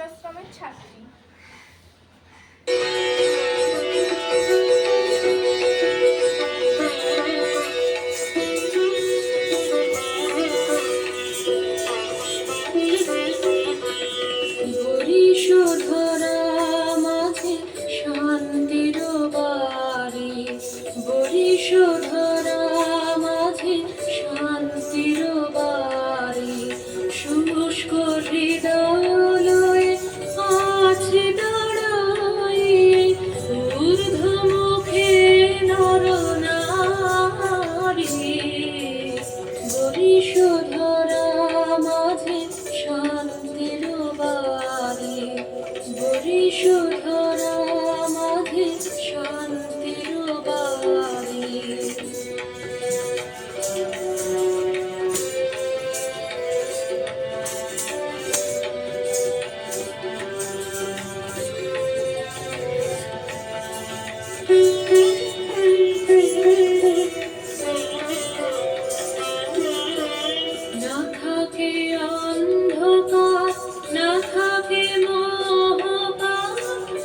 ছাত্রাশ্রমের ছাত্রী। বরিশধরা মাঝে শান্তির বাড়ি, বরিশধরা মাঝে শান্তির বাড়ি, শুষ্ক হৃদয়ে আছে দাঁড়াইয়ে ঊর্ধ্বমুখে নরনারী। বরিশধরা মাঝে শান্তির বাড়ি, বরিশধরা মাঝে শান্তির বাড়ি। না থাকে অন্ধকার, না থাকে মোহপাপ,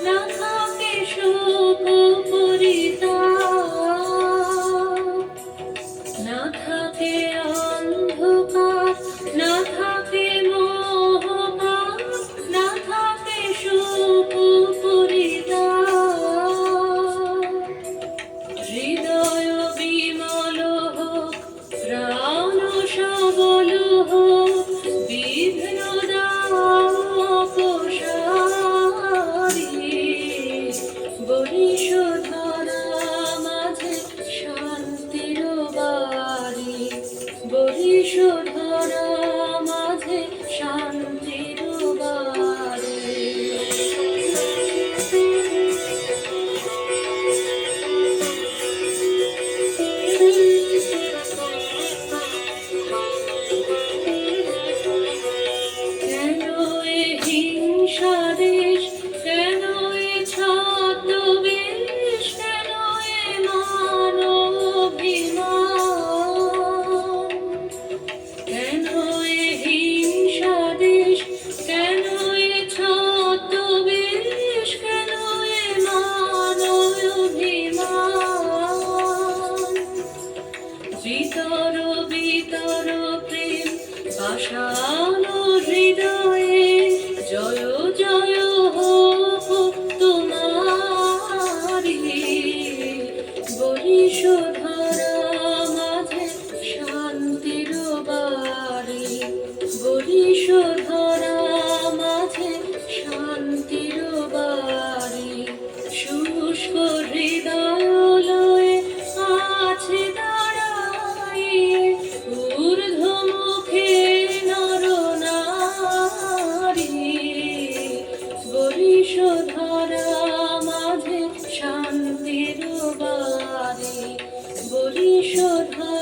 না থাকে শোক পরিতাপ। না থাকে অন্ধকার, না থাকে মোহপাপ, না থাকে শোক পরিতাপ। হৃদয় বিমল হোক, প্রাণ সবল হোক, বিঘ্ন দাপসারি। বরিশধরা মাঝে শান্তির বাড়ি, বরিশধরা মাঝে শান্তির বাড়ি। কেন এ হিংসা দেশ, কেন এ ছদ্মবেশ, কেন এ মানবাভিমান? কেন এ হিংসা দেশ, কেন এ ছদ্মবেশ, কেন এ মানবাভিমান? বিতর বিতর প্রেম পাষাণ হৃদয়ে, জয় জয় হোক তোমারি। বরিশধরা মাঝে শান্তির বাড়ি, বরিশধরা মাঝে শান্তির বাড়ি। শুষ্ক হৃদয় লয়ে আছে দাঁড়াইয়ে ঊর্ধ্বমুখে নরনারী। বরিশধরা মাঝে শান্তির বাড়ি, বরিশধরা